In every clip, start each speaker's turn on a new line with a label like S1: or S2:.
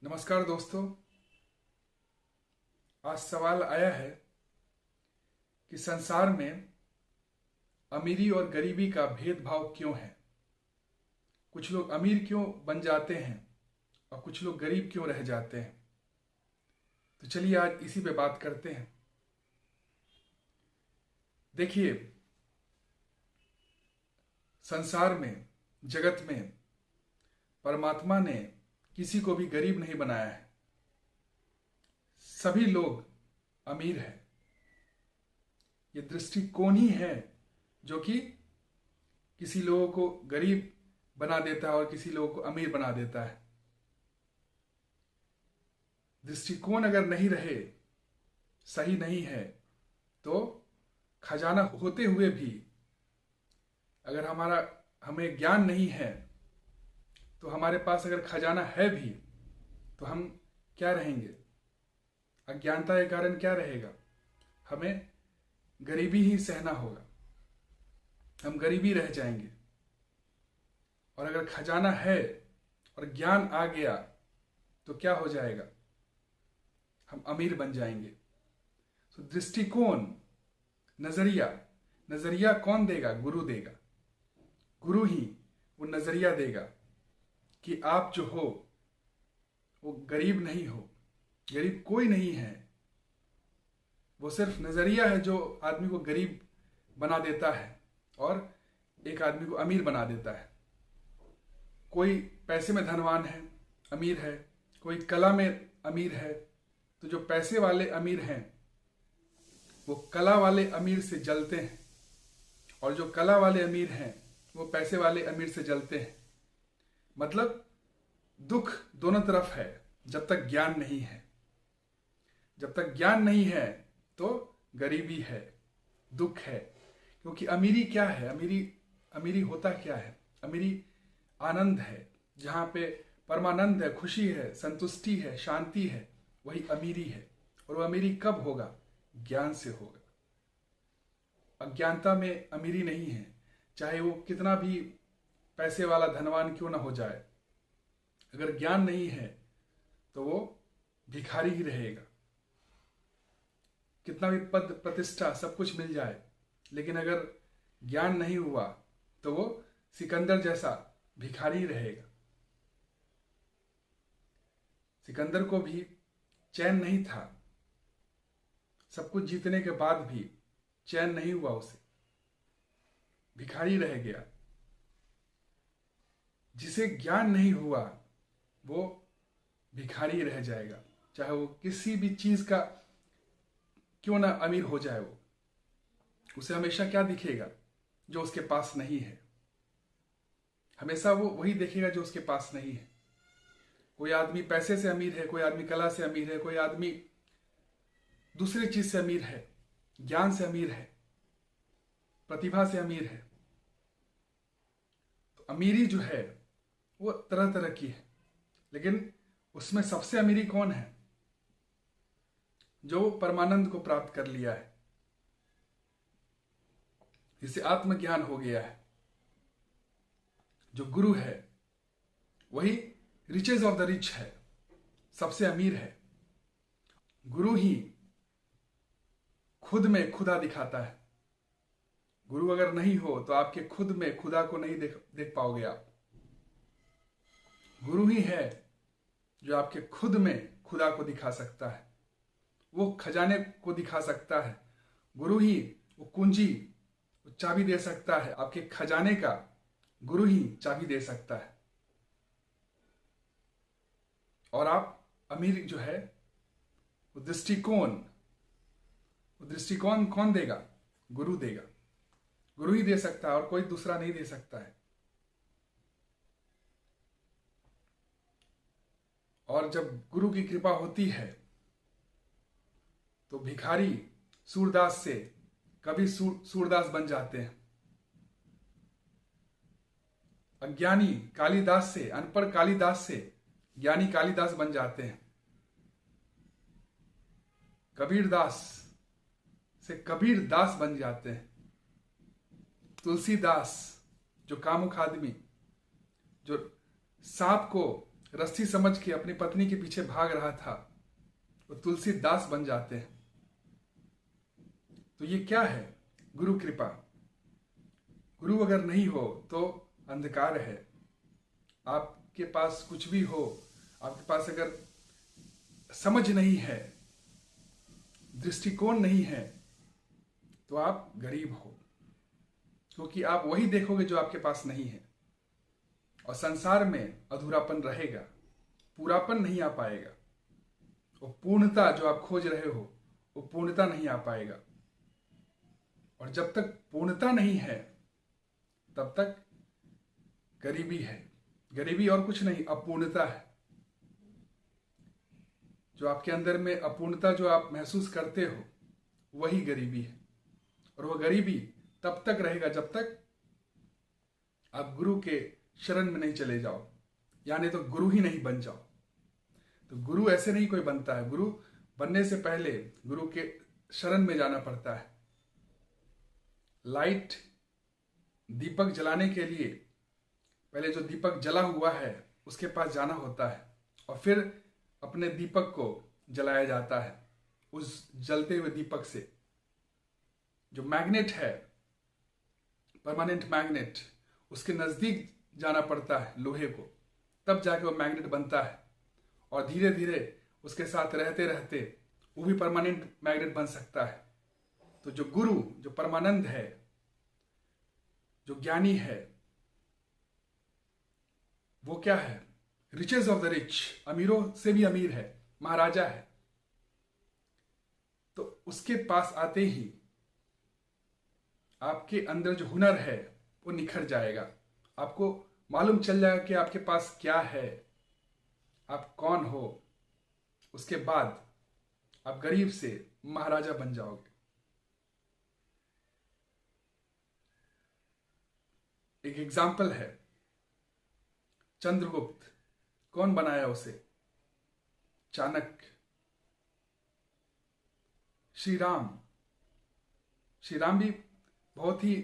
S1: नमस्कार दोस्तों। आज सवाल आया है कि संसार में अमीरी और गरीबी का भेदभाव क्यों है। कुछ लोग अमीर क्यों बन जाते हैं और कुछ लोग गरीब क्यों रह जाते हैं। तो चलिए आज इसी पे बात करते हैं। देखिए, संसार में, जगत में परमात्मा ने किसी को भी गरीब नहीं बनाया है। सभी लोग अमीर हैं। ये दृष्टिकोण ही है जो कि किसी लोगों को गरीब बना देता है और किसी लोगों को अमीर बना देता है। दृष्टिकोण अगर नहीं रहे, सही नहीं है, तो खजाना होते हुए भी अगर हमें ज्ञान नहीं है, तो हमारे पास अगर खजाना है भी तो हम क्या रहेंगे? अज्ञानता के कारण क्या रहेगा? हमें गरीबी ही सहना होगा। हम गरीबी रह जाएंगे। और अगर खजाना है और ज्ञान आ गया तो क्या हो जाएगा? हम अमीर बन जाएंगे। तो दृष्टिकोण, नजरिया कौन देगा? गुरु देगा। गुरु ही वो नजरिया देगा कि आप जो हो वो गरीब नहीं हो। गरीब कोई नहीं है। वो सिर्फ नजरिया है जो आदमी को गरीब बना देता है और एक आदमी को अमीर बना देता है। कोई पैसे में धनवान है, अमीर है, कोई कला में अमीर है। तो जो पैसे वाले अमीर हैं वो कला वाले अमीर से जलते हैं, और जो कला वाले अमीर हैं वो पैसे वाले अमीर से जलते हैं। मतलब दुख दोनों तरफ है जब तक ज्ञान नहीं है। जब तक ज्ञान नहीं है तो गरीबी है, दुख है। क्योंकि अमीरी क्या है? अमीरी होता क्या है? अमीरी आनंद है। जहां पे परमानंद है, खुशी है, संतुष्टि है, शांति है, वही अमीरी है। और वो अमीरी कब होगा? ज्ञान से होगा। अज्ञानता में अमीरी नहीं है। चाहे वो कितना भी पैसे वाला धनवान क्यों ना हो जाए, अगर ज्ञान नहीं है तो वो भिखारी ही रहेगा। कितना भी पद प्रतिष्ठा सब कुछ मिल जाए, लेकिन अगर ज्ञान नहीं हुआ तो वो सिकंदर जैसा भिखारी ही रहेगा। सिकंदर को भी चैन नहीं था। सब कुछ जीतने के बाद भी चैन नहीं हुआ उसे, भिखारी रह गया। जिसे ज्ञान नहीं हुआ वो भिखारी रह जाएगा, चाहे वो किसी भी चीज का क्यों ना अमीर हो जाए। वो उसे हमेशा क्या दिखेगा? जो उसके पास नहीं है। हमेशा वो वही देखेगा जो उसके पास नहीं है। कोई आदमी पैसे से अमीर है, कोई आदमी कला से अमीर है, कोई आदमी दूसरी चीज से अमीर है, ज्ञान से अमीर है, प्रतिभा से अमीर है। तो अमीरी जो है वो तरह तरह की है, लेकिन उसमें सबसे अमीरी कौन है? जो परमानंद को प्राप्त कर लिया है, जिसे आत्मज्ञान हो गया है। जो गुरु है वही रिचेज ऑफ द रिच है, सबसे अमीर है। गुरु ही खुद में खुदा दिखाता है। गुरु अगर नहीं हो तो आपके खुद में खुदा को नहीं देख पाओगे आप। गुरु ही है जो आपके खुद में खुदा को दिखा सकता है, वो खजाने को दिखा सकता है। गुरु ही वो कुंजी, वो चाबी दे सकता है आपके खजाने का। गुरु ही चाबी दे सकता है। और आप अमीर जो है वो दृष्टिकोण कौन देगा? गुरु देगा। गुरु ही दे सकता है और कोई दूसरा नहीं दे सकता है। और जब गुरु की कृपा होती है तो भिखारी सूरदास से कभी सूरदास बन जाते हैं। अज्ञानी कालिदास से, अनपढ़ कालिदास से ज्ञानी कालिदास बन जाते हैं। कबीरदास से कबीर दास बन जाते हैं। तुलसीदास जो कामुक आदमी, जो सांप को रस्सी समझ के अपनी पत्नी के पीछे भाग रहा था, वो तुलसीदास बन जाते हैं। तो ये क्या है? गुरु कृपा। गुरु अगर नहीं हो तो अंधकार है। आपके पास कुछ भी हो, आपके पास अगर समझ नहीं है, दृष्टिकोण नहीं है, तो आप गरीब हो, क्योंकि आप वही देखोगे जो आपके पास नहीं है। और संसार में अधूरापन रहेगा, पूरापन नहीं आ पाएगा। वो पूर्णता जो आप खोज रहे हो, वो पूर्णता नहीं आ पाएगा। और जब तक पूर्णता नहीं है, तब तक गरीबी है। गरीबी और कुछ नहीं, अपूर्णता है। जो आपके अंदर में अपूर्णता जो आप महसूस करते हो, वही गरीबी है। और वह गरीबी तब तक रहेगा जब तक आप गुरु के शरण में नहीं चले जाओ, यानी तो गुरु ही नहीं बन जाओ। तो गुरु ऐसे नहीं कोई बनता है। गुरु बनने से पहले गुरु के शरण में जाना पड़ता है। लाइट, दीपक जलाने के लिए पहले जो दीपक जला हुआ है उसके पास जाना होता है, और फिर अपने दीपक को जलाया जाता है। उस जलते हुए दीपक से जो मैग्नेट है, परमानेंट मैग्नेट, उसके नजदीक जाना पड़ता है लोहे को, तब जाके वो मैग्नेट बनता है। और धीरे धीरे उसके साथ रहते रहते वो भी परमानेंट मैग्नेट बन सकता है। तो जो गुरु, जो परमानंद है, जो ज्ञानी है, वो क्या है? रिचेस ऑफ द रिच, अमीरों से भी अमीर है, महाराजा है। तो उसके पास आते ही आपके अंदर जो हुनर है वो निखर जाएगा। आपको मालूम चल जाएगा कि आपके पास क्या है, आप कौन हो। उसके बाद आप गरीब से महाराजा बन जाओगे। एक एग्जाम्पल है चंद्रगुप्त। कौन बनाया उसे? चाणक्य। श्री राम भी बहुत ही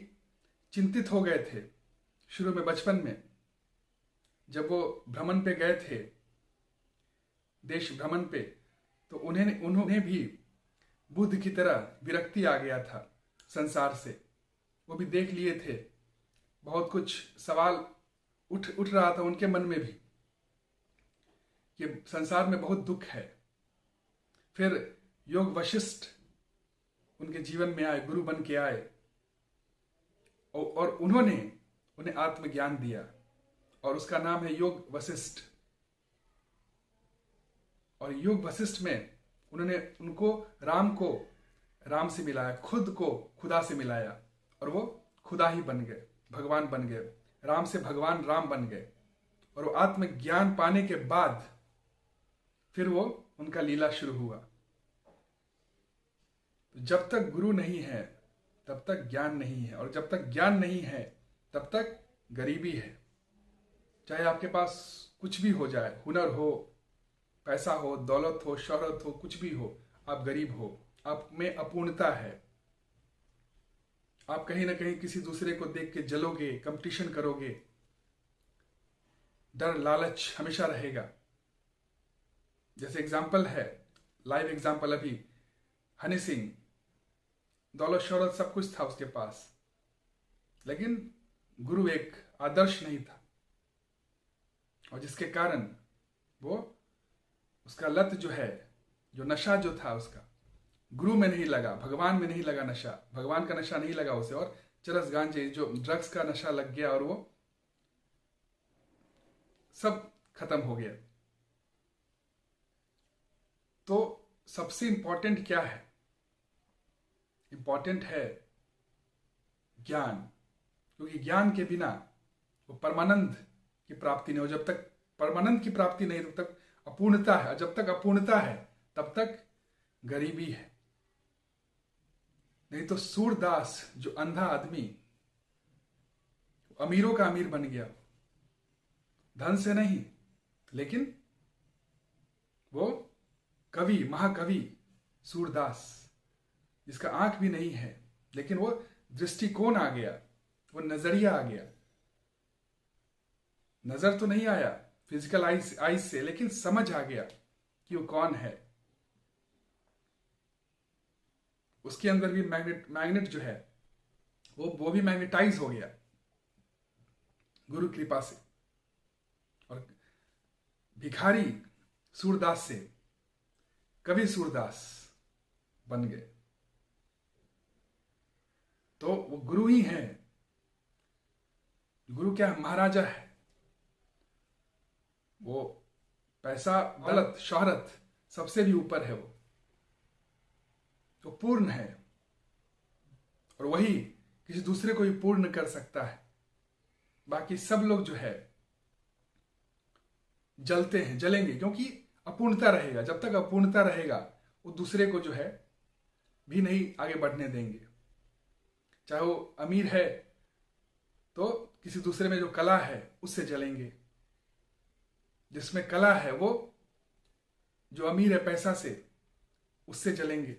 S1: चिंतित हो गए थे शुरू में, बचपन में, जब वो भ्रमण पे गए थे, देश भ्रमण पे। तो उन्होंने भी बुद्ध की तरह विरक्ति आ गया था संसार से। वो भी देख लिए थे, बहुत कुछ सवाल उठ रहा था उनके मन में भी कि संसार में बहुत दुख है। फिर योग वशिष्ठ उनके जीवन में आए, गुरु बन के आए, और उन्होंने उन्हें आत्मज्ञान दिया, और उसका नाम है योग वशिष्ठ। और योग वशिष्ठ में उन्होंने राम को राम से मिलाया, खुद को खुदा से मिलाया, और वो खुदा ही बन गए, भगवान बन गए। राम से भगवान राम बन गए। और वो आत्मज्ञान पाने के बाद फिर वो उनका लीला शुरू हुआ। तो जब तक गुरु नहीं है तब तक ज्ञान नहीं है, और जब तक ज्ञान नहीं है तब तक गरीबी है। चाहे आपके पास कुछ भी हो जाए, हुनर हो, पैसा हो, दौलत हो, शोहरत हो, कुछ भी हो, आप गरीब हो। आप में अपूर्णता है। आप कहीं ना कहीं किसी दूसरे को देख के जलोगे, कंपटीशन करोगे, डर लालच हमेशा रहेगा। जैसे एग्जाम्पल है, लाइव एग्जाम्पल, अभी हनी सिंह, दौलत शोहरत सब कुछ था उसके पास, लेकिन गुरु एक आदर्श नहीं था, और जिसके कारण वो, उसका लत जो है, जो नशा जो था उसका, गुरु में नहीं लगा, भगवान में नहीं लगा नशा, भगवान का नशा नहीं लगा उसे, और चरस गांजे जो ड्रग्स का नशा लग गया, और वो सब खत्म हो गया। तो सबसे इंपॉर्टेंट क्या है? इंपॉर्टेंट है ज्ञान, क्योंकि ज्ञान के बिना वो परमानंद की प्राप्ति नहीं हो। जब तक परमानंद की प्राप्ति नहीं, तब तक अपूर्णता है, और जब तक अपूर्णता है तब तक गरीबी है। नहीं तो सूरदास, जो अंधा आदमी, अमीरों का अमीर बन गया, धन से नहीं, लेकिन वो कवि, महाकवि सूरदास, जिसका आंख भी नहीं है, लेकिन वो दृष्टिकोण आ गया, वो नजरिया आ गया। नजर तो नहीं आया, फिजिकल आइज से, लेकिन समझ आ गया कि वो कौन है। उसके अंदर भी मैग्नेट जो है वो भी मैग्नेटाइज हो गया गुरु कृपा से। और भिखारी सूरदास से कवि सूरदास बन गए। तो वो गुरु ही हैं। गुरु क्या है? महाराजा है। वो पैसा, दौलत, शोहरत सबसे भी ऊपर है। वो तो पूर्ण है, और वही किसी दूसरे को भी पूर्ण कर सकता है। बाकी सब लोग जो है जलते हैं, जलेंगे, क्योंकि अपूर्णता रहेगा। जब तक अपूर्णता रहेगा वो दूसरे को जो है भी नहीं आगे बढ़ने देंगे। चाहे वो अमीर है तो किसी दूसरे में जो कला है उससे जलेंगे। जिसमें कला है वो जो अमीर है पैसा से, उससे जलेंगे।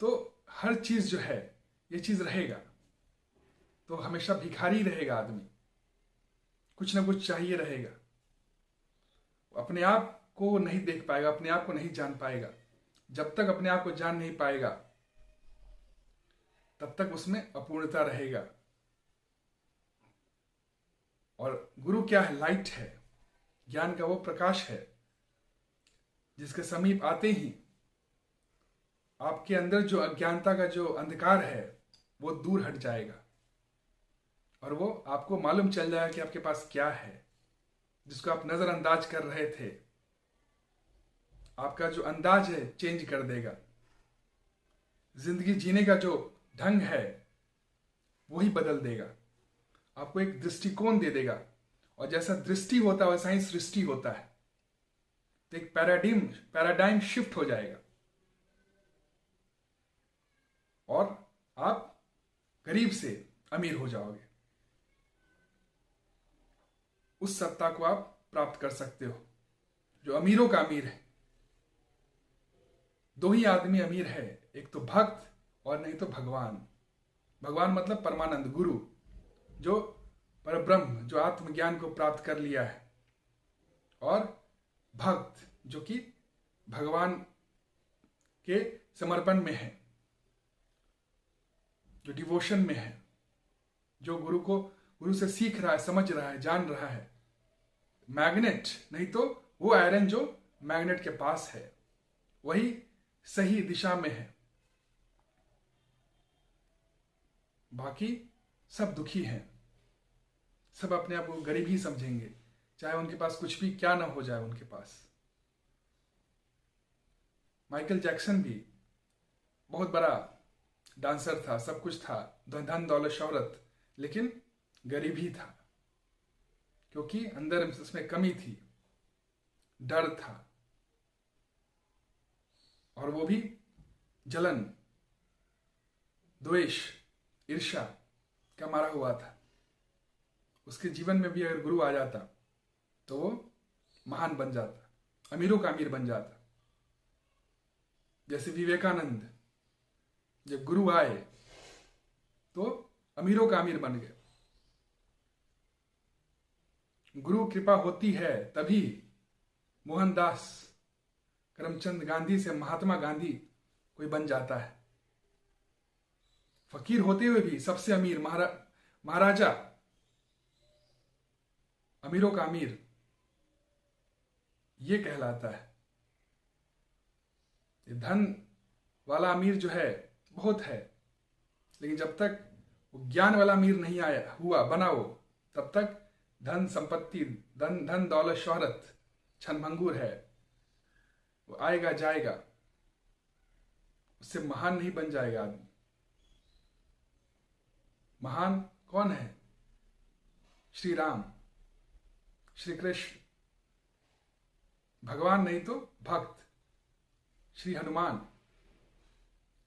S1: तो हर चीज जो है ये चीज रहेगा। तो हमेशा भिखारी रहेगा आदमी, कुछ ना कुछ चाहिए रहेगा। अपने आप को नहीं देख पाएगा, अपने आप को नहीं जान पाएगा। जब तक अपने आप को जान नहीं पाएगा तब तक उसमें अपूर्णता रहेगा। और गुरु क्या है? लाइट है, ज्ञान का वो प्रकाश है जिसके समीप आते ही आपके अंदर जो अज्ञानता का जो अंधकार है वो दूर हट जाएगा। और वो आपको मालूम चल जाएगा कि आपके पास क्या है, जिसको आप नजरअंदाज कर रहे थे। आपका जो अंदाज है चेंज कर देगा। जिंदगी जीने का जो ढंग है वही बदल देगा। आपको एक दृष्टिकोण दे देगा। और जैसा दृष्टि होता है वैसा ही सृष्टि होता है। तो एक पैराडाइम शिफ्ट हो जाएगा और आप गरीब से अमीर हो जाओगे। उस सत्ता को आप प्राप्त कर सकते हो जो अमीरों का अमीर है। दो ही आदमी अमीर है, एक तो भक्त और नहीं तो भगवान। भगवान मतलब परमानंद गुरु, जो परब्रह्म, जो आत्मज्ञान को प्राप्त कर लिया है। और भक्त जो कि भगवान के समर्पण में है, जो डिवोशन में है, जो गुरु से सीख रहा है, समझ रहा है, जान रहा है। मैग्नेट नहीं तो वो आयरन जो मैग्नेट के पास है वही सही दिशा में है। बाकी सब दुखी हैं, सब अपने आप को गरीब ही समझेंगे, चाहे उनके पास कुछ भी क्या ना हो जाए उनके पास। माइकल जैक्सन भी बहुत बड़ा डांसर था, सब कुछ था, धन दौलत शोहरत, लेकिन गरीब ही था, क्योंकि अंदर उसमें कमी थी, डर था। और वो भी जलन, द्वेष, ईर्ष्या का मारा हुआ था। उसके जीवन में भी अगर गुरु आ जाता तो वो महान बन जाता, अमीरों का अमीर बन जाता। जैसे विवेकानंद जब गुरु आए तो अमीरों का अमीर बन गए। गुरु कृपा होती है तभी मोहनदास करमचंद गांधी से महात्मा गांधी कोई बन जाता है। फकीर होते हुए भी सबसे अमीर महाराजा, अमीरों का अमीर, ये कहलाता है। धन वाला अमीर जो है बहुत है, लेकिन जब तक वो ज्ञान वाला अमीर नहीं आया हुआ बना वो, तब तक धन संपत्ति, धन दौलत शोहरत क्षणभंगुर है। वो आएगा जाएगा, उससे महान नहीं बन जाएगा आदमी। महान कौन है? श्री राम, श्री कृष्ण, भगवान नहीं तो भक्त, श्री हनुमान।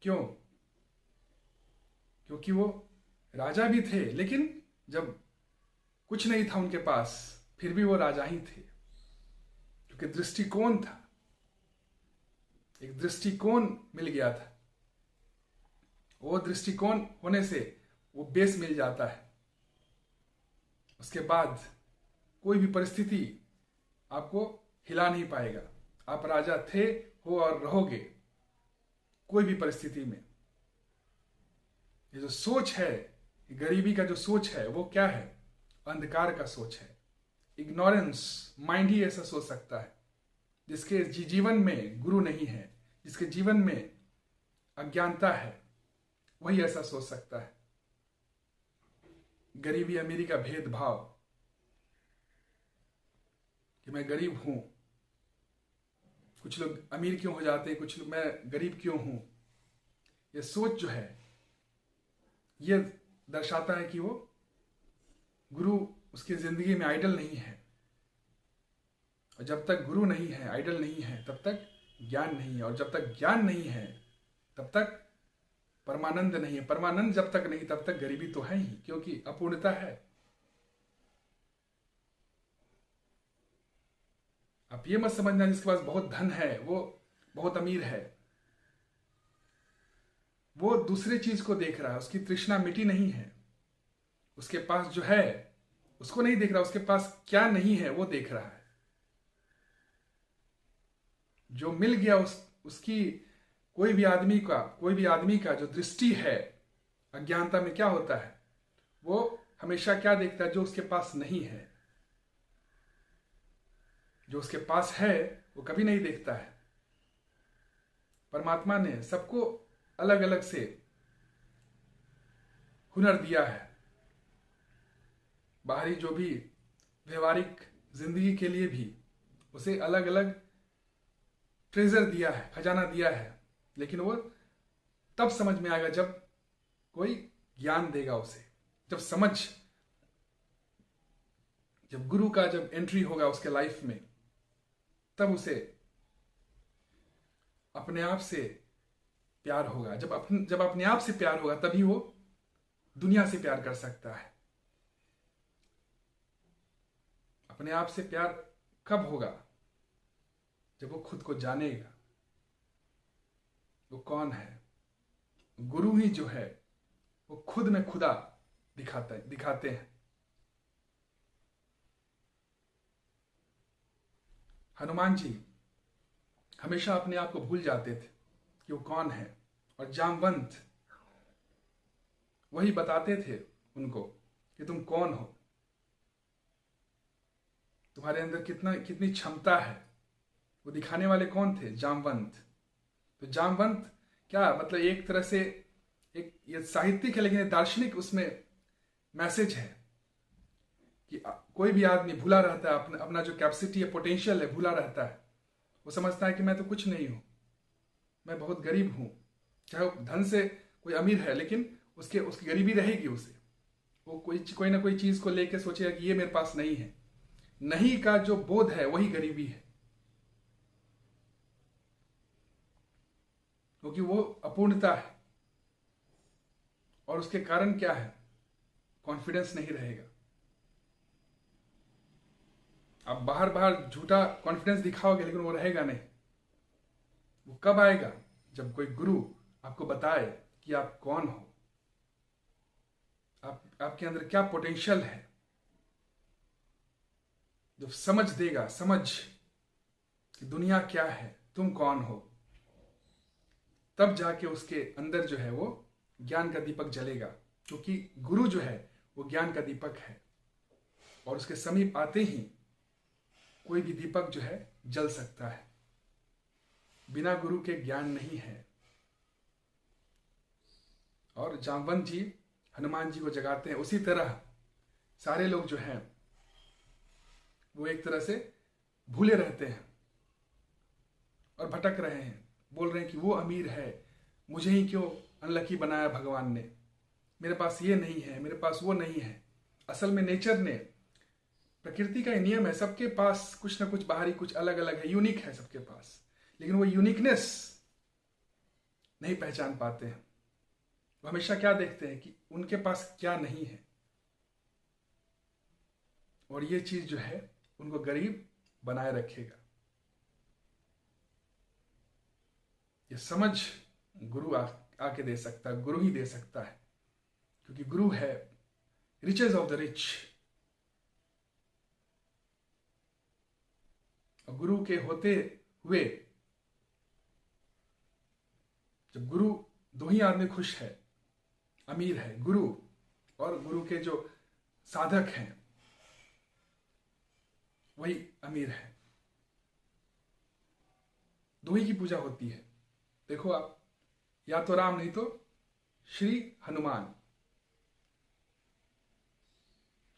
S1: क्यों? क्योंकि वो राजा भी थे, लेकिन जब कुछ नहीं था उनके पास फिर भी वो राजा ही थे, क्योंकि दृष्टिकोण था, एक दृष्टिकोण मिल गया था। वो दृष्टिकोण होने से वो बेस मिल जाता है। उसके बाद कोई भी परिस्थिति आपको हिला नहीं पाएगा। आप राजा थे, हो और रहोगे कोई भी परिस्थिति में। ये जो सोच है, गरीबी का जो सोच है, वो क्या है? अंधकार का सोच है, इग्नोरेंस माइंड ही ऐसा सोच सकता है। जिसके जीवन में गुरु नहीं है, जिसके जीवन में अज्ञानता है, वही ऐसा सोच सकता है। गरीबी अमीरी का भेदभाव कि मैं गरीब हूं, कुछ लोग अमीर क्यों हो जाते हैं, कुछ लोग मैं गरीब क्यों हूं। ये सोच जो है, ये दर्शाता है कि वो गुरु उसकी जिंदगी में आइडल नहीं है। और जब तक गुरु नहीं है, आइडल नहीं है, तब तक ज्ञान नहीं है। और जब तक ज्ञान नहीं है, तब तक परमानंद नहीं है। परमानंद जब तक नहीं, तब तक गरीबी तो है ही, क्योंकि अपूर्णता है। आप ये मत समझना जिसके पास बहुत धन है वो बहुत अमीर है। वो दूसरे चीज को देख रहा है, उसकी तृष्णा मिटी नहीं है। उसके पास जो है उसको नहीं देख रहा, उसके पास क्या नहीं है वो देख रहा है। जो मिल गया उसकी कोई भी आदमी का जो दृष्टि है अज्ञानता में, क्या होता है? वो हमेशा क्या देखता है? जो उसके पास नहीं है। जो उसके पास है वो कभी नहीं देखता है। परमात्मा ने सबको अलग अलग से हुनर दिया है। बाहरी जो भी व्यवहारिक जिंदगी के लिए भी उसे अलग अलग ट्रेजर दिया है, खजाना दिया है। लेकिन वो तब समझ में आएगा जब कोई ज्ञान देगा उसे, जब गुरु का जब एंट्री होगा उसके लाइफ में, तब उसे अपने आप से प्यार होगा। जब अपने आप से प्यार होगा तभी वो दुनिया से प्यार कर सकता है। अपने आप से प्यार कब होगा? जब वो खुद को जानेगा वो कौन है। गुरु ही जो है वो खुद में खुदा दिखाते हैं। हनुमान जी हमेशा अपने आप को भूल जाते थे कि वो कौन है, और जामवंत वही बताते थे उनको कि तुम कौन हो, तुम्हारे अंदर कितनी क्षमता है। वो दिखाने वाले कौन थे? जामवंत। तो जामवंत क्या मतलब? एक तरह से ये साहित्यिक है, लेकिन दार्शनिक उसमें मैसेज है कि कोई भी आदमी भूला रहता है, अपना जो कैपेसिटी है, पोटेंशियल है, भूला रहता है। वो समझता है कि मैं तो कुछ नहीं हूं, मैं बहुत गरीब हूं। चाहे वो धन से कोई अमीर है, लेकिन उसकी गरीबी रहेगी उसे। वो कोई ना कोई चीज को लेकर सोचेगा कि ये मेरे पास नहीं है। नहीं का जो बोध है वही गरीबी है, क्योंकि वो अपूर्णता है। और उसके कारण क्या है? कॉन्फिडेंस नहीं रहेगा। आप बाहर झूठा कॉन्फिडेंस दिखाओगे, लेकिन वो रहेगा नहीं। वो कब आएगा? जब कोई गुरु आपको बताए कि आप कौन हो, आपके अंदर क्या पोटेंशियल है। जब समझ देगा, समझ कि दुनिया क्या है, तुम कौन हो, तब जाके उसके अंदर जो है वो ज्ञान का दीपक जलेगा। क्योंकि गुरु जो है वो ज्ञान का दीपक है, और उसके समीप आते ही कोई भी दीपक जो है जल सकता है। बिना गुरु के ज्ञान नहीं है। और जामवंत जी हनुमान जी को जगाते हैं। उसी तरह सारे लोग जो हैं वो एक तरह से भूले रहते हैं और भटक रहे हैं, बोल रहे हैं कि वो अमीर है, मुझे ही क्यों अनलकी बनाया भगवान ने, मेरे पास ये नहीं है, मेरे पास वो नहीं है। असल में नेचर ने, प्रकृति का नियम है, सबके पास कुछ ना कुछ बाहरी कुछ अलग अलग है, यूनिक है सबके पास, लेकिन वो यूनिकनेस नहीं पहचान पाते हैं। वो हमेशा क्या देखते हैं कि उनके पास क्या नहीं है, और ये चीज जो है उनको गरीब बनाए रखेगा। ये समझ गुरु आके दे सकता है, गुरु ही दे सकता है, क्योंकि गुरु है रिचेस ऑफ द रिच। और गुरु के होते हुए, जब गुरु, दो ही आदमी खुश है, अमीर है गुरु और गुरु के जो साधक हैं वही अमीर है। दो ही की पूजा होती है। देखो आप, या तो राम नहीं तो श्री हनुमान।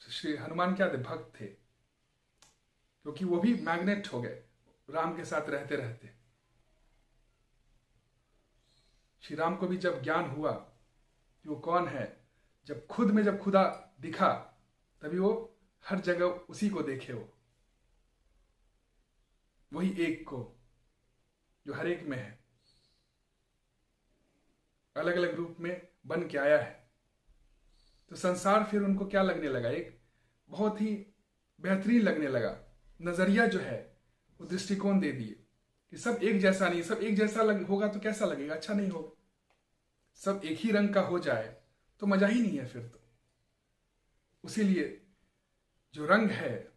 S1: श्री हनुमान क्या थे? भक्त थे, क्योंकि वो भी मैग्नेट हो गए राम के साथ रहते रहते। श्री राम को भी जब ज्ञान हुआ कि वो कौन है, जब खुद में जब खुदा दिखा, तभी वो हर जगह उसी को देखे, वो वही एक को जो हर एक में है, अलग अलग रूप में बन के आया है। तो संसार फिर उनको क्या लगने लगा? एक बहुत ही बेहतरीन लगने लगा। नजरिया जो है वो दृष्टिकोण दे दिए कि सब एक जैसा नहीं, सब एक जैसा होगा तो कैसा लगेगा? अच्छा नहीं होगा। सब एक ही रंग का हो जाए तो मजा ही नहीं है फिर तो। उसीलिए जो रंग है,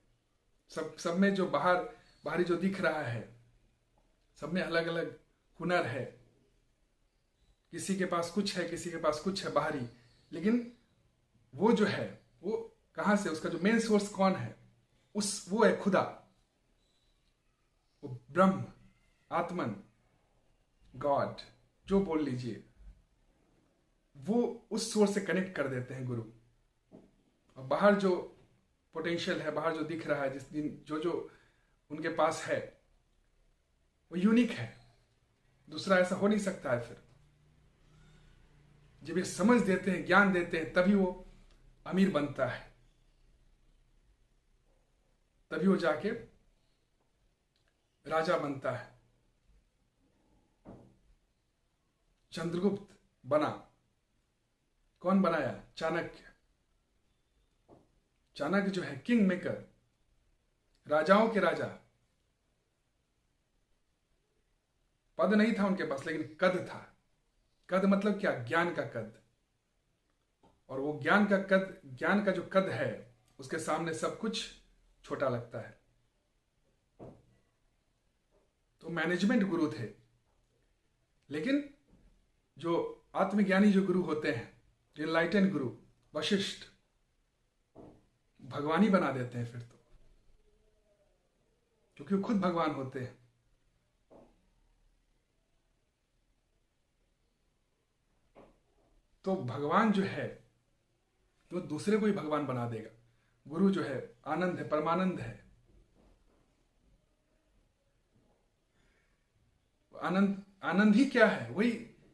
S1: सब में जो बाहरी जो दिख रहा है, सब में अलग अलग हुनर है। किसी के पास कुछ है, किसी के पास कुछ है बाहरी, लेकिन वो जो है वो कहां से, उसका जो मेन सोर्स कौन है? वो है खुदा, वो ब्रह्म, आत्मन, गॉड, जो बोल लीजिए, वो उस सोर्स से कनेक्ट कर देते हैं गुरु। और बाहर जो पोटेंशियल है, बाहर जो दिख रहा है, जिस दिन जो उनके पास है, वो यूनिक है, दूसरा ऐसा हो नहीं सकता है। फिर जब ये समझ देते हैं, ज्ञान देते हैं, तभी वो अमीर बनता है, तभी वो जाके राजा बनता है। चंद्रगुप्त बना, कौन बनाया? चाणक्य। चाणक्य जो है किंग मेकर, राजाओं के राजा। पद नहीं था उनके पास, लेकिन कद था। कद मतलब क्या? ज्ञान का कद। और वो ज्ञान का जो कद है, उसके सामने सब कुछ छोटा लगता है। तो मैनेजमेंट गुरु थे, लेकिन जो आत्मज्ञानी जो गुरु होते हैं, जो एनलाइटन गुरु, वशिष्ठ, भगवान ही बना देते हैं फिर तो, क्योंकि वो खुद भगवान होते हैं। तो भगवान जो है वो दूसरे को ही भगवान बना देगा। गुरु जो है आनंद है, परमानंद है। आनंद ही क्या है? वही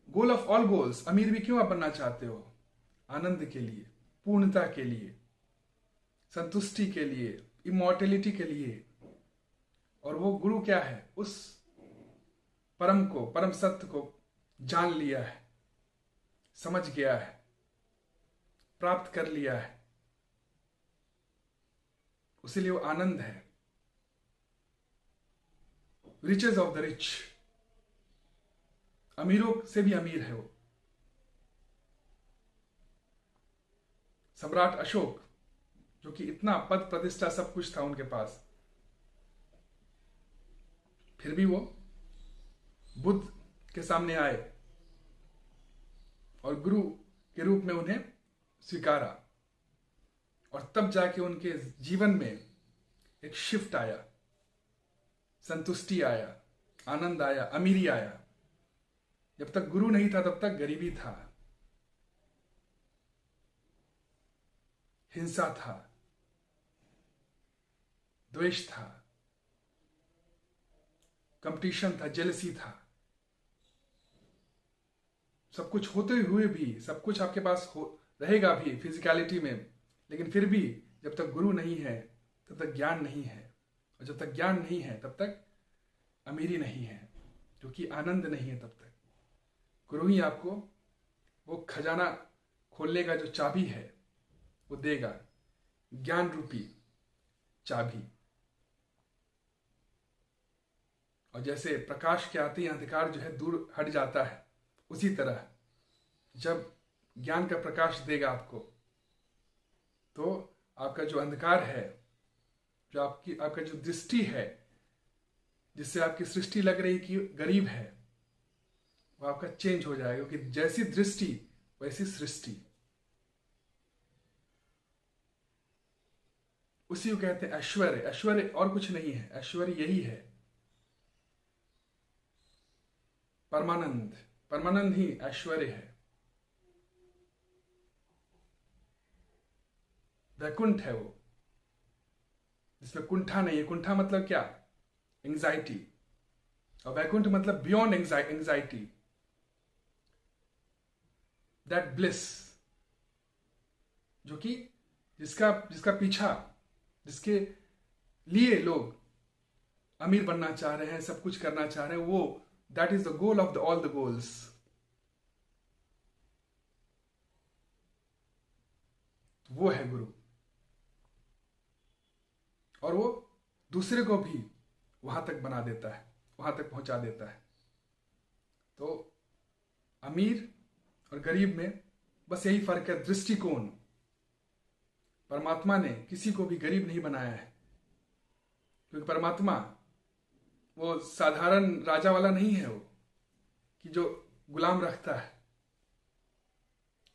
S1: गोल ऑफ ऑल गोल्स। अमीर भी क्यों आप बनना चाहते हो? आनंद के लिए, पूर्णता के लिए, संतुष्टि के लिए, इमॉर्टेलिटी के लिए। और वो गुरु क्या है? उस परम को, परम सत्य को जान लिया है, समझ गया है, प्राप्त कर लिया है, उसीलिए वो आनंद है। रिचेस ऑफ द रिच, अमीरों से भी अमीर है वो। सम्राट अशोक, जो कि इतना पद प्रतिष्ठा सब कुछ था उनके पास, फिर भी वो बुद्ध के सामने आए और गुरु के रूप में उन्हें स्वीकारा। और तब जाके उनके जीवन में एक शिफ्ट आया, संतुष्टि आया, आनंद आया, अमीरी आया। जब तक गुरु नहीं था तब तक गरीबी था, हिंसा था, द्वेष था, कंपटीशन था, जेलसी था। सब कुछ होते हुए भी, सब कुछ आपके पास रहेगा भी फिजिकलिटी में, लेकिन फिर भी जब तक गुरु नहीं है तब तक ज्ञान नहीं है। और जब तक ज्ञान नहीं है तब तक अमीरी नहीं है, क्योंकि आनंद नहीं है तब तक। गुरु ही आपको वो खजाना खोलने का जो चाबी है वो देगा, ज्ञान रूपी चाबी। और जैसे प्रकाश के आते ही अंधकार जो है दूर हट जाता है, उसी तरह जब ज्ञान का प्रकाश देगा आपको, तो आपका जो अंधकार है, जो आपका जो दृष्टि है जिससे आपकी सृष्टि लग रही कि गरीब है, वो आपका चेंज हो जाएगा, क्योंकि जैसी दृष्टि वैसी सृष्टि। उसी को कहते हैं ऐश्वर्य। ऐश्वर्य और कुछ नहीं है, ऐश्वर्य यही है, परमानंद। परमानंद ही ऐश्वर्य है। वैकुंठ है वो, जिसमें कुंठा नहीं है। कुंठा मतलब क्या? एंजाइटी। और वैकुंठ मतलब बियॉन्ड एंजाइटी, दैट ब्लिस, जो कि जिसका पीछा, जिसके लिए लोग अमीर बनना चाह रहे हैं, सब कुछ करना चाह रहे हैं, वो that is the goal of all the goals. वो है गुरु, और वो दूसरे को भी वहां तक बना देता है, वहां तक पहुंचा देता है। तो अमीर और गरीब में बस यही फर्क है, दृष्टिकोण। परमात्मा ने किसी को भी गरीब नहीं बनाया है, क्योंकि परमात्मा वो साधारण राजा वाला नहीं है, वो कि जो गुलाम रखता है।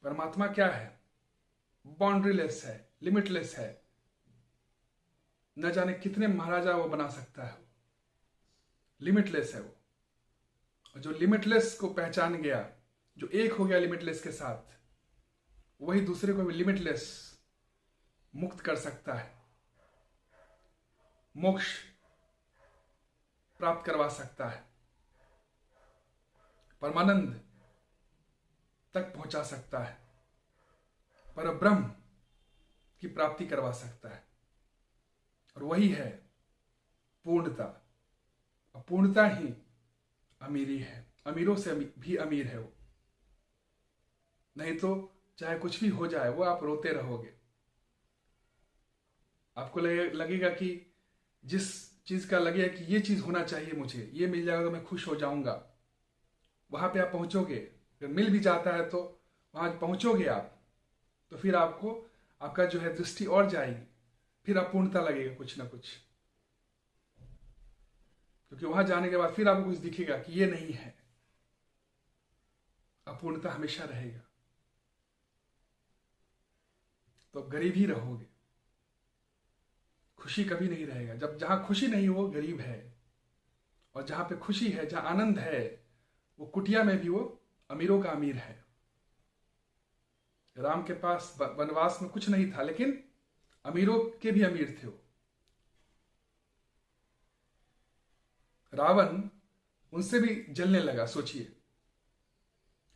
S1: परमात्मा क्या है? बाउंड्रीलेस है, लिमिटलेस है। न जाने कितने महाराजा वो बना सकता है, लिमिटलेस है वो। और जो लिमिटलेस को पहचान गया, जो एक हो गया लिमिटलेस के साथ, वही दूसरे को भी लिमिटलेस मुक्त कर सकता है, मोक्ष प्राप्त करवा सकता है, परमानंद तक पहुंचा सकता है, परब्रह्म की प्राप्ति करवा सकता है। और वही है पूर्णता। और पूर्णता ही अमीरी है। अमीरों से भी अमीर है वो। नहीं तो चाहे कुछ भी हो जाए, वो आप रोते रहोगे। आपको लगेगा कि जिस चीज का लगेगा कि ये चीज होना चाहिए, मुझे ये मिल जाएगा तो मैं खुश हो जाऊंगा, वहां पे आप पहुंचोगे। अगर मिल भी जाता है तो वहां पहुंचोगे आप, तो फिर आपका जो है दृष्टि और जाएगी, फिर अपूर्णता लगेगा कुछ ना कुछ। क्योंकि वहां जाने के बाद फिर आपको कुछ दिखेगा कि ये नहीं है। अपूर्णता हमेशा रहेगा, तो आप गरीब ही रहोगे, खुशी कभी नहीं रहेगा। जहां खुशी नहीं हो, वो गरीब है। और जहां पे खुशी है, जहां आनंद है, वो कुटिया में भी वो अमीरों का अमीर है। राम के पास वनवास में कुछ नहीं था, लेकिन अमीरों के भी अमीर थे वो। रावण उनसे भी जलने लगा। सोचिए,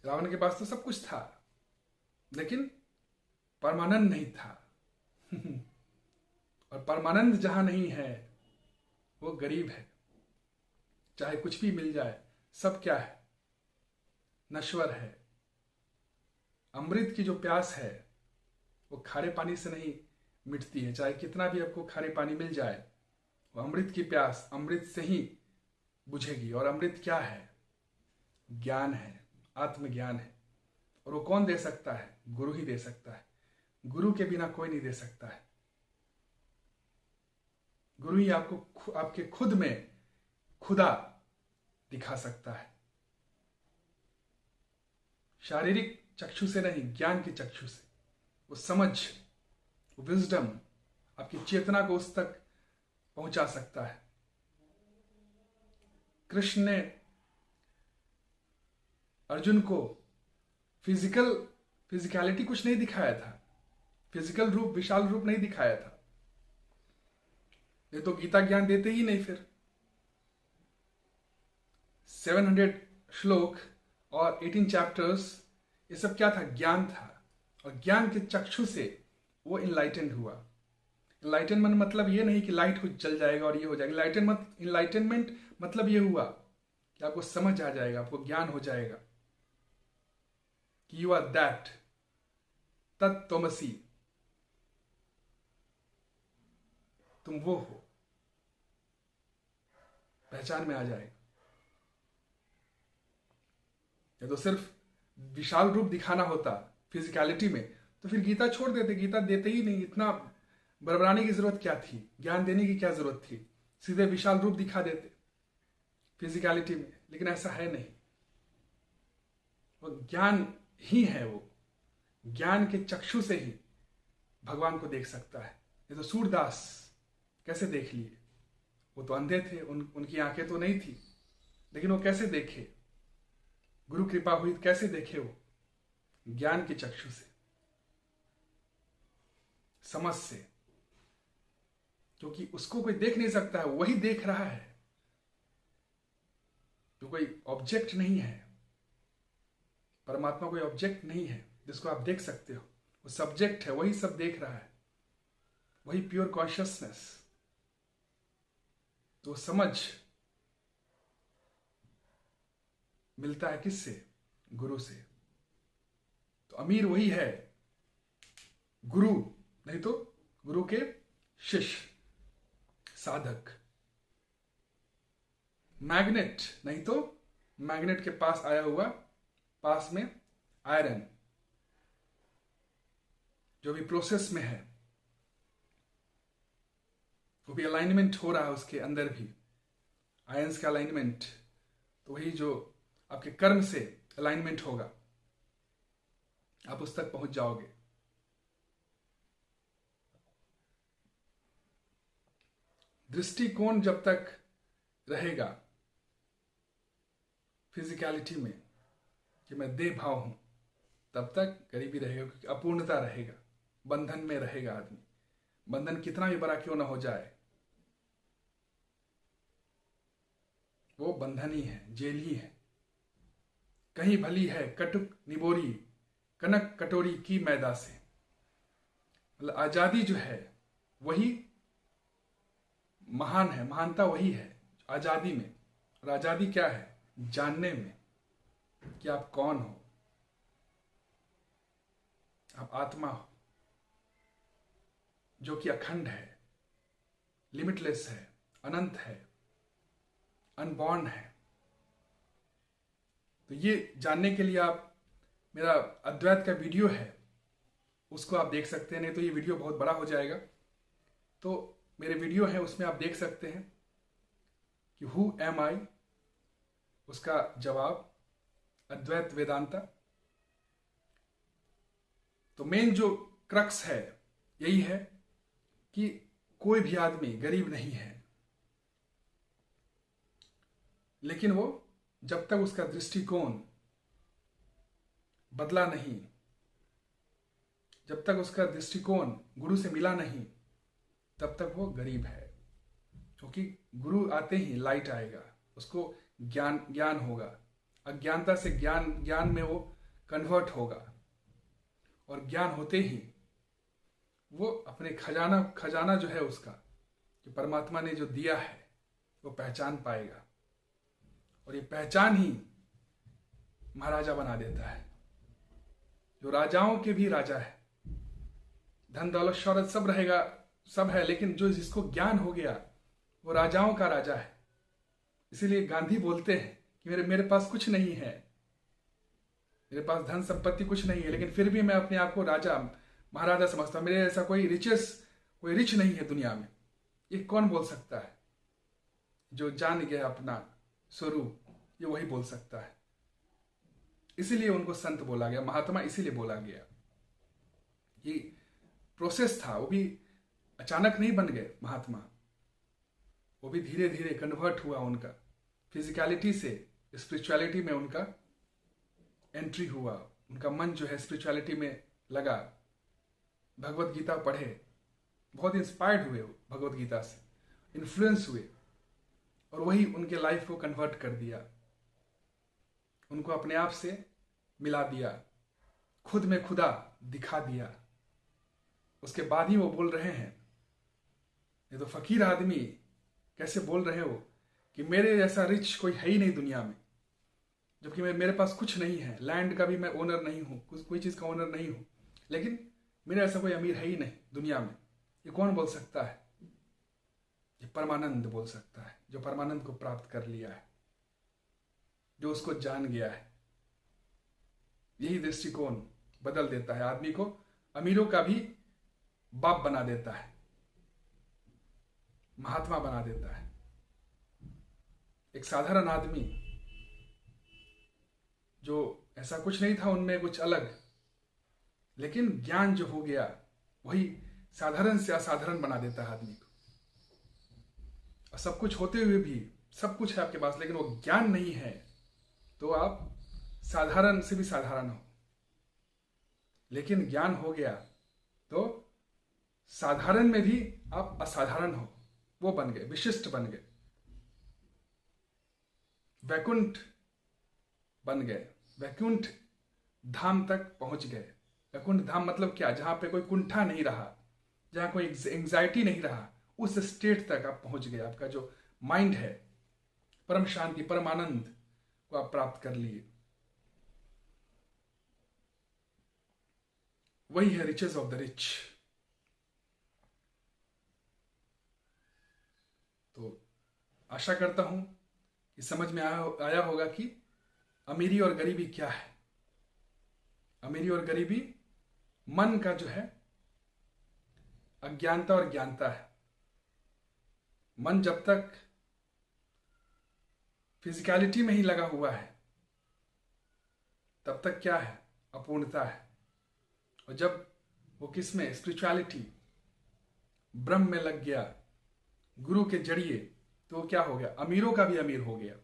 S1: रावण के पास तो सब कुछ था, लेकिन परमानंद नहीं था। और परमानंद जहां नहीं है, वो गरीब है। चाहे कुछ भी मिल जाए, सब क्या है? नश्वर है। अमृत की जो प्यास है, वो खारे पानी से नहीं मिटती है। चाहे कितना भी आपको खारे पानी मिल जाए, वो अमृत की प्यास अमृत से ही बुझेगी। और अमृत क्या है? ज्ञान है, आत्मज्ञान है। और वो कौन दे सकता है? गुरु ही दे सकता है। गुरु के बिना कोई नहीं दे सकता है। गुरु ही आपको आपके खुद में खुदा दिखा सकता है। शारीरिक चक्षु से नहीं, ज्ञान के चक्षु से। वो समझ, वो विजडम आपकी चेतना को उस तक पहुंचा सकता है। कृष्ण ने अर्जुन को फिजिकलिटी कुछ नहीं दिखाया था, फिजिकल रूप, विशाल रूप नहीं दिखाया था। ये तो गीता ज्ञान देते ही नहीं। फिर 700 श्लोक और 18 चैप्टर्स, ये सब क्या था? ज्ञान था। और ज्ञान के चक्षु से वो इनलाइटेंड हुआ। इनलाइटनमेंट मतलब ये नहीं कि लाइट हो चल जाएगा और ये हो जाएगा। इनलाइटनमेंट मतलब ये हुआ कि आपको समझ आ जाएगा, आपको ज्ञान हो जाएगा कि यू आर दैट, तत्त्वमसि, तुम वो हो। पहचान में आ जाएगा। या तो सिर्फ विशाल रूप दिखाना होता फिजिकलिटी में, तो फिर गीता छोड़ देते। गीता देते ही नहीं। इतना बड़बड़ाने की जरूरत क्या थी? ज्ञान देने की क्या जरूरत थी? सीधे विशाल रूप दिखा देते। फिजिकलिटी में, लेकिन ऐसा है नहीं। वो ज्ञान ही है, वो ज्ञान के चक्षु से ही भगवान को देख सकता है। ये तो सूरदास कैसे देख लिए? वो तो अंधे थे, उनकी आंखें तो नहीं थी, लेकिन वो कैसे देखे? गुरु कृपा हुई कैसे देखे? वो ज्ञान के चक्षु से, समझ से, क्योंकि उसको कोई देख नहीं सकता है, वही देख रहा है। तो कोई ऑब्जेक्ट नहीं है, परमात्मा कोई ऑब्जेक्ट नहीं है जिसको आप देख सकते हो। वो सब्जेक्ट है, वही सब देख रहा है, वही प्योर कॉन्शियसनेस। तो समझ मिलता है किससे? गुरु से। तो अमीर वही है, गुरु, नहीं तो गुरु के शिष्य, साधक। मैग्नेट, नहीं तो मैग्नेट के पास आया हुआ, पास में आयरन, जो भी प्रोसेस में है, वो भी अलाइनमेंट हो रहा है उसके अंदर भी, आयंस का अलाइनमेंट। तो वही जो आपके कर्म से अलाइनमेंट होगा, आप उस तक पहुंच जाओगे। दृष्टिकोण जब तक रहेगा फिजिकलिटी में कि मैं देह भाव हूं, तब तक गरीबी रहेगा, क्योंकि अपूर्णता रहेगा, बंधन में रहेगा आदमी। बंधन कितना भी बड़ा क्यों ना हो जाए, वो बंधन ही है, जेल ही है। कहीं भली है कटुक निबोरी, कनक कटोरी की मैदा से। मतलब आजादी जो है वही महान है, महानता वही है आजादी में। और आजादी क्या है? जानने में कि आप कौन हो, आप आत्मा हो, जो कि अखंड है, लिमिटलेस है, अनंत है, अनबॉर्न है। तो ये जानने के लिए आप मेरा अद्वैत का वीडियो है, उसको आप देख सकते हैं, नहीं तो ये वीडियो बहुत बड़ा हो जाएगा। तो मेरे वीडियो है, उसमें आप देख सकते हैं कि हु एम आई, उसका जवाब अद्वैत वेदांता। तो मेन जो क्रक्स है यही है कि कोई भी आदमी गरीब नहीं है, लेकिन वो जब तक उसका दृष्टिकोण बदला नहीं, जब तक उसका दृष्टिकोण गुरु से मिला नहीं, तब तक वो गरीब है। क्योंकि गुरु आते ही लाइट आएगा, उसको ज्ञान होगा, अज्ञानता से ज्ञान में वो कन्वर्ट होगा, और ज्ञान होते ही वो अपने खजाना जो है उसका, जो परमात्मा ने जो दिया है, वो पहचान पाएगा। और ये पहचान ही महाराजा बना देता है, जो राजाओं के भी राजा है। धन दौलत शौहरत सब रहेगा, सब है, लेकिन जो जिसको ज्ञान हो गया वो राजाओं का राजा है। इसीलिए गांधी बोलते हैं कि मेरे पास कुछ नहीं है, मेरे पास धन संपत्ति कुछ नहीं है, लेकिन फिर भी मैं अपने आप को राजा महाराजा समझता हूं। मेरे ऐसा कोई रिच नहीं है दुनिया में। ये कौन बोल सकता है? जो जान गया अपना स्वरूप, ये वही बोल सकता है। इसीलिए उनको संत बोला गया, महात्मा इसीलिए बोला गया। ये प्रोसेस था, वो भी अचानक नहीं बन गए महात्मा, वो भी धीरे धीरे कन्वर्ट हुआ उनका, फिजिकलिटी से स्पिरिचुअलिटी में उनका एंट्री हुआ। उनका मन जो है स्पिरिचुअलिटी में लगा, भगवत गीता पढ़े, बहुत इंस्पायर्ड हुए भगवत गीता से, इन्फ्लुएंस हुए, और वही उनके लाइफ को कन्वर्ट कर दिया, उनको अपने आप से मिला दिया, खुद में खुदा दिखा दिया। उसके बाद ही वो बोल रहे हैं, ये तो फकीर आदमी कैसे बोल रहे हो कि मेरे जैसा रिच कोई है ही नहीं दुनिया में, जबकि मेरे पास कुछ नहीं है, लैंड का भी मैं ओनर नहीं हूं, कोई चीज का ओनर नहीं हूं, लेकिन मेरा ऐसा कोई अमीर है ही नहीं दुनिया में। ये कौन बोल सकता है? ये परमानंद बोल सकता है, जो परमानंद को प्राप्त कर लिया है, जो उसको जान गया है। यही दृष्टिकोण बदल देता है आदमी को, अमीरों का भी बाप बना देता है, महात्मा बना देता है। एक साधारण आदमी जो ऐसा कुछ नहीं था उनमें कुछ अलग, लेकिन ज्ञान जो हो गया वही साधारण से असाधारण बना देता है आदमी को। और सब कुछ होते हुए भी, सब कुछ है आपके पास, लेकिन वो ज्ञान नहीं है, तो आप साधारण से भी साधारण हो। लेकिन ज्ञान हो गया तो साधारण में भी आप असाधारण हो, वो बन गए, विशिष्ट बन गए, वैकुंठ बन गए, वैकुंठ धाम तक पहुंच गए। वैकुंठ धाम मतलब क्या? जहां पे कोई कुंठा नहीं रहा, जहां कोई एंग्जाइटी नहीं रहा, उस स्टेट तक आप पहुंच गए। आपका जो माइंड है, परम शांति, परम आनंद को आप प्राप्त कर लिए। वही है रिचेस ऑफ द रिच। तो आशा करता हूं कि समझ में आया होगा कि अमीरी और गरीबी क्या है। अमीरी और गरीबी मन का जो है अज्ञानता और ज्ञानता है। मन जब तक फिजिकलिटी में ही लगा हुआ है तब तक क्या है? अपूर्णता है। और जब वो किस में? स्पिरिचुअलिटी, ब्रह्म में लग गया, गुरु के जरिए, तो क्या हो गया? अमीरों का भी अमीर हो गया,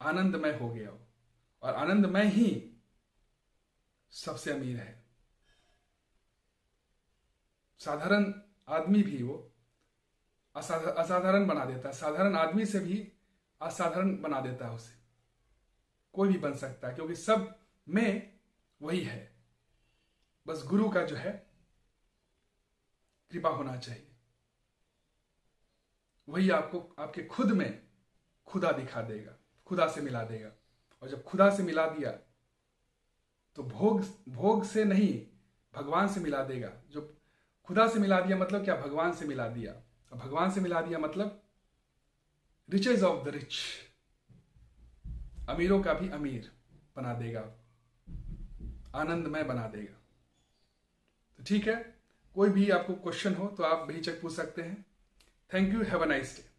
S1: आनंदमय हो गया। और आनंदमय ही सबसे अमीर है। साधारण आदमी भी वो असाधारण बना देता है, साधारण आदमी से भी असाधारण बना देता है उसे। कोई भी बन सकता है, क्योंकि सब में वही है। बस गुरु का जो है कृपा होना चाहिए। वही आपको आपके खुद में खुदा दिखा देगा, खुदा से मिला देगा। और जब खुदा से मिला दिया तो भोग से नहीं, भगवान से मिला देगा। जो खुदा से मिला दिया मतलब क्या? भगवान से मिला दिया। और भगवान से मिला दिया मतलब रिचेस ऑफ द रिच, अमीरों का भी अमीर बना देगा, आनंदमय बना देगा। तो ठीक है, कोई भी आपको क्वेश्चन हो तो आप बेहिचक पूछ सकते हैं। Thank you, have a nice day.